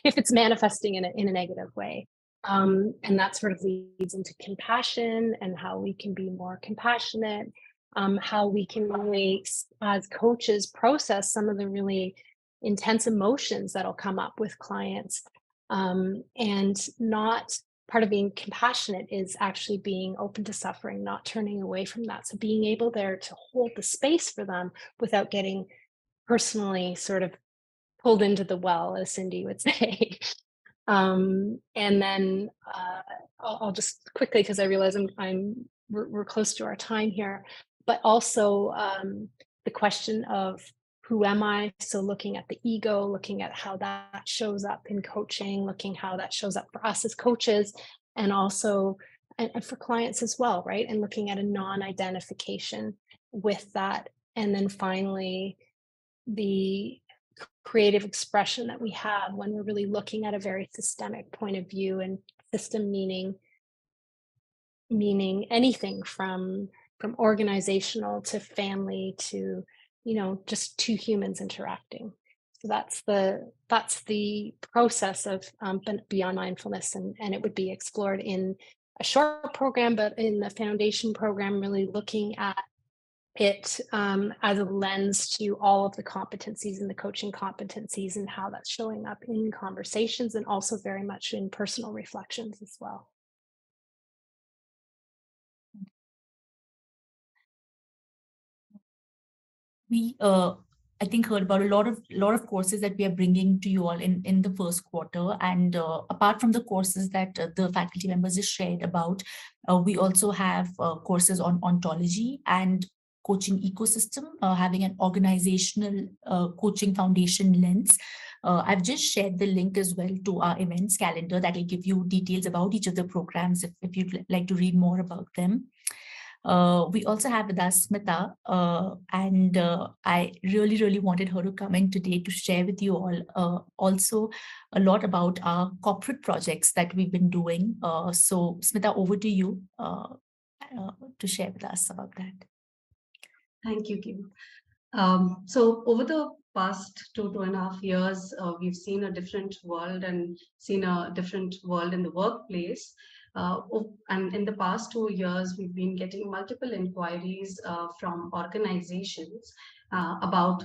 it's manifesting in a negative way. And that sort of leads into compassion and how we can be more compassionate, how we can really, as coaches, process some of the really intense emotions that'll come up with clients. And not part of being compassionate is actually being open to suffering, not turning away from that. So being able there to hold the space for them without getting personally sort of pulled into the well, as Cindy would say. And then I'll just quickly, because I realize we're close to our time here, but also the question of who am I? So looking at the ego, looking at how that shows up in coaching, looking how that shows up for us as coaches, and also and for clients as well, right? And looking at a non-identification with that. And then finally, the creative expression that we have when we're really looking at a very systemic point of view, and system meaning anything from organizational to family to just two humans interacting. So that's the process of beyond mindfulness, and it would be explored in a short program, but in the foundation program, really looking at it as a lens to all of the competencies and the coaching competencies and how that's showing up in conversations, and also very much in personal reflections as well. We I think heard about a lot of courses that we are bringing to you all in the first quarter, and apart from the courses that the faculty members just shared about, we also have courses on ontology and coaching ecosystem, having an organizational coaching foundation lens. I've just shared the link as well to our events calendar that will give you details about each of the programs if you'd like to read more about them. We also have with us Smita, and I really wanted her to come in today to share with you all also a lot about our corporate projects that we've been doing. So Smita, over to you to share with us about that. Thank you, Kim. So over the past 2.5 years, we've seen a different world and seen a different world in the workplace. And in the past 2 years, we've been getting multiple inquiries from organizations about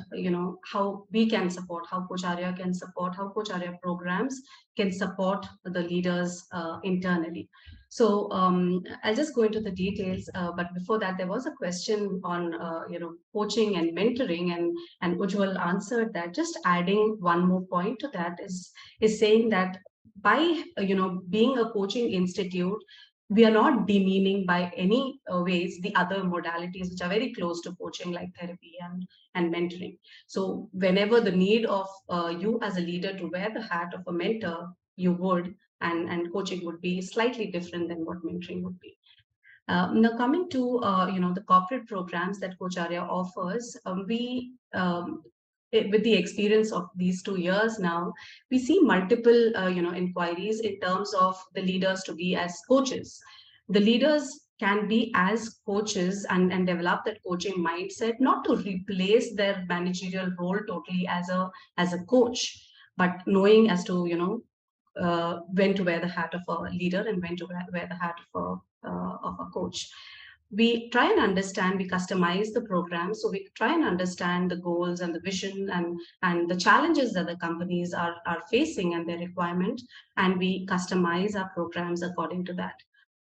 how we can support, how Coach Arya can support, how Coach Arya programs can support the leaders internally. So I'll just go into the details, but before that, there was a question on coaching and mentoring, and Ujjaval answered that. Just adding one more point to that is saying that by being a coaching institute, we are not demeaning by any ways the other modalities which are very close to coaching, like therapy and mentoring. So whenever the need of you as a leader to wear the hat of a mentor, you would, and coaching would be slightly different than what mentoring would be. Now coming to the corporate programs that Coach Arya offers, with the experience of these 2 years now, we see multiple inquiries in terms of the leaders to be as coaches. The leaders can be as coaches and develop that coaching mindset, not to replace their managerial role totally as a coach, but knowing as to when to wear the hat of a leader and when to wear the hat of a coach. We try and understand, we customize the program, so we try and understand the goals and the vision and the challenges that the companies are facing and their requirement, and we customize our programs according to that.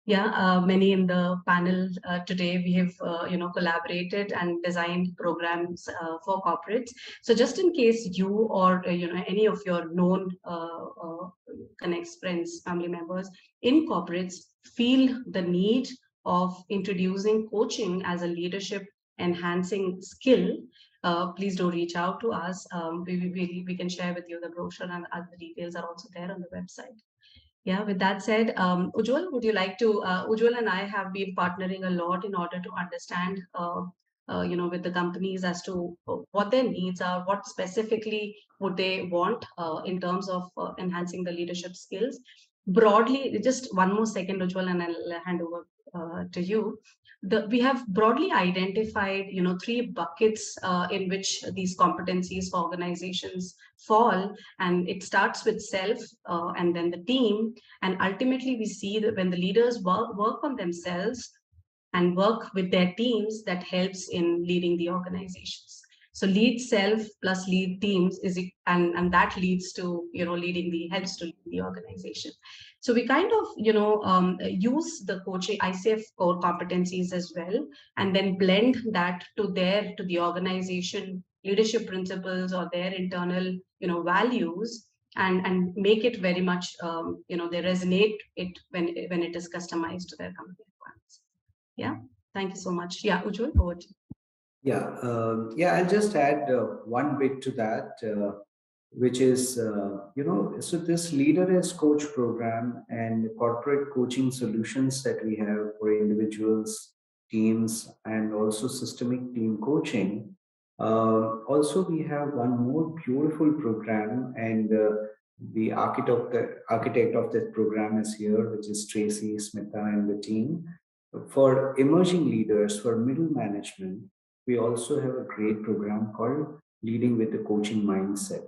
Yeah, many in the panel today, we have collaborated and designed programs for corporates. So just in case you or any of your known connects, friends, family members in corporates feel the need of introducing coaching as a leadership enhancing skill, please do reach out to us. We can share with you the brochure, and other details are also there on the website. Yeah, with that said, Ujjaval, would you like to, Ujjaval and I have been partnering a lot in order to understand, with the companies as to what their needs are, what specifically would they want in terms of enhancing the leadership skills. Broadly, just one more second, Ujjaval, and I'll hand over to you. we have broadly identified, 3 buckets in which these competencies for organizations fall, and it starts with self, and then the team, and ultimately we see that when the leaders work on themselves and work with their teams, that helps in leading the organizations. So lead self plus lead teams and that leads to, helps to lead the organization. So we kind of, use the coaching ICF core competencies as well, and then blend that to the organization leadership principles or their internal, values, and make it very much, they resonate it when it is customized to their company requirements. Yeah, thank you so much. Yeah, Ujjwal, over to you. Yeah, I'll just add one bit to that, which is, so this leader as coach program and corporate coaching solutions that we have for individuals, teams, and also systemic team coaching. Also, we have one more beautiful program, and the architect of that program is here, which is Tracy, Smita, and the team. For emerging leaders, for middle management, we also have a great program called Leading with the Coaching Mindset.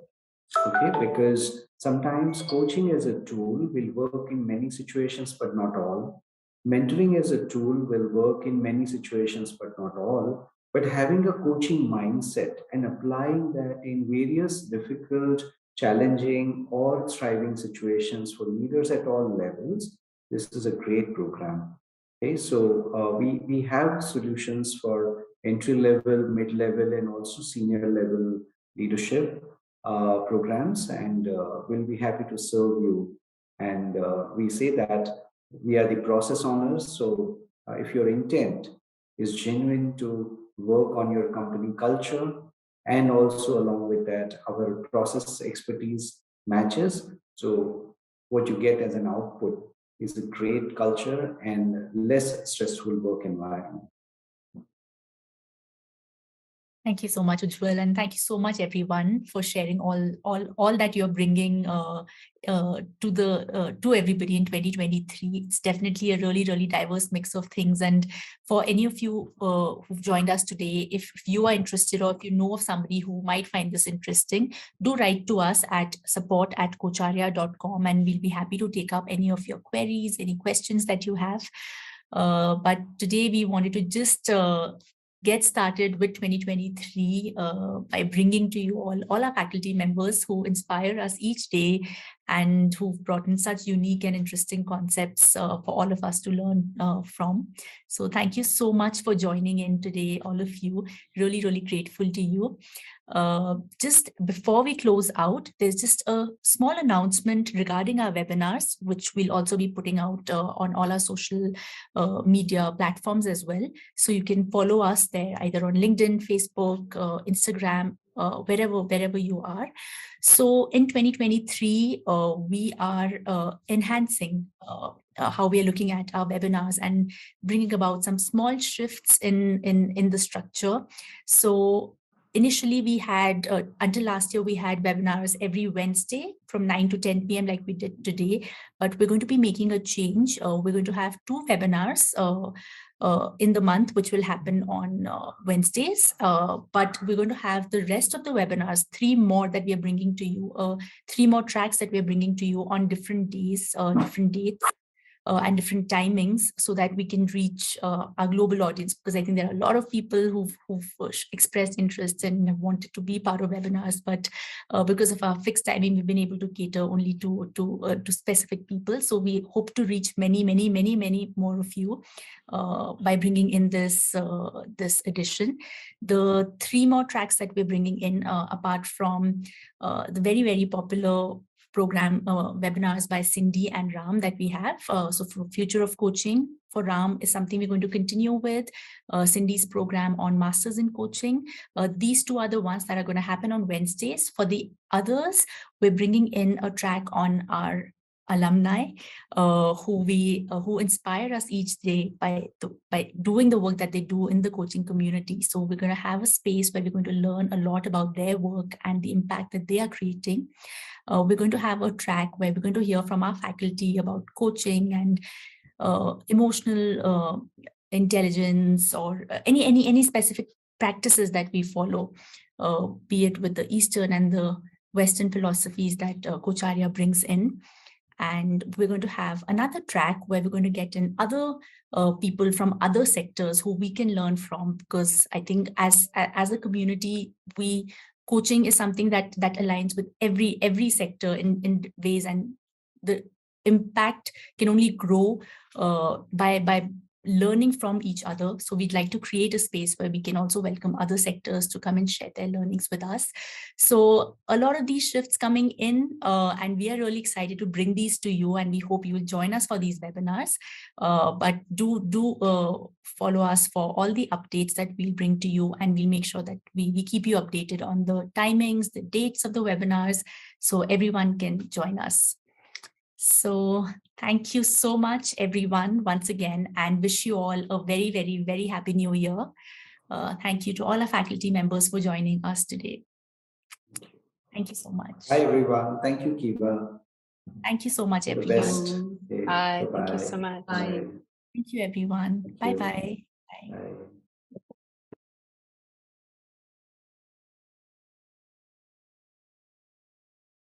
Okay, because sometimes coaching as a tool will work in many situations, but not all. Mentoring as a tool will work in many situations, but not all. But having a coaching mindset and applying that in various difficult, challenging, or thriving situations for leaders at all levels, this is a great program. Okay, so we have solutions for entry level, mid level, and also senior level leadership programs, and we'll be happy to serve you. And we say that we are the process owners. So if your intent is genuine to work on your company culture, and also along with that, our process expertise matches. So what you get as an output is a great culture and less stressful work environment. Thank you so much, Ujjwal, and thank you so much, everyone, for sharing all that you're bringing to everybody in 2023. It's definitely a really, really diverse mix of things. And for any of you who've joined us today, if you are interested or if you know of somebody who might find this interesting, do write to us at support@coacharya.com, and we'll be happy to take up any of your queries, any questions that you have. But today we wanted to just get started with 2023 by bringing to you all our faculty members who inspire us each day and who've brought in such unique and interesting concepts for all of us to learn from. So thank you so much for joining in today, all of you. Really, really grateful to you. Just before we close out, there's just a small announcement regarding our webinars, which we'll also be putting out on all our social media platforms as well. So you can follow us there either on LinkedIn, Facebook, Instagram, wherever you are. So in 2023, we are enhancing how we are looking at our webinars and bringing about some small shifts in the structure. So initially, we had, until last year, we had webinars every Wednesday from 9 to 10 p.m. like we did today, but we're going to be making a change. We're going to have 2 webinars in the month, which will happen on Wednesdays, but we're going to have the rest of the webinars, 3 more that we are bringing to you, 3 more tracks that we are bringing to you on different days, different dates. And different timings, so that we can reach our global audience, because I think there are a lot of people who've expressed interest and have wanted to be part of webinars, but because of our fixed timing, we've been able to cater only to specific people. So we hope to reach many more of you by bringing in this edition. The 3 more tracks that we're bringing in, apart from the very popular program webinars by Cindy and Ram that we have. So for Future of Coaching for Ram is something we're going to continue with. Cindy's program on Masters in Coaching. These 2 are the ones that are going to happen on Wednesdays. For the others, we're bringing in a track on our alumni who inspire us each day by doing the work that they do in the coaching community. So we're going to have a space where we're going to learn a lot about their work and the impact that they are creating. We're going to have a track where we're going to hear from our faculty about coaching and emotional intelligence or any specific practices that we follow, be it with the Eastern and the Western philosophies that Coach Arya brings in. And we're going to have another track where we're going to get in other people from other sectors who we can learn from, because I think as a community, coaching is something that aligns with every sector in ways, and the impact can only grow by learning from each other. So we'd like to create a space where we can also welcome other sectors to come and share their learnings with us. So a lot of these shifts coming in, and we are really excited to bring these to you, and we hope you will join us for these webinars. But do follow us for all the updates that we'll bring to you, and we'll make sure that we keep you updated on the timings, the dates of the webinars, so everyone can join us. So thank you so much, everyone, once again, and wish you all a very, very, very happy new year. Thank you to all our faculty members for joining us today. Thank you so much. Hi, everyone. Thank you, Kiva. Thank you so much, All the everyone. best. Okay, Bye. bye-bye. Thank you so much. Bye. Thank you, everyone. Thank you. Bye-bye. Bye. Bye.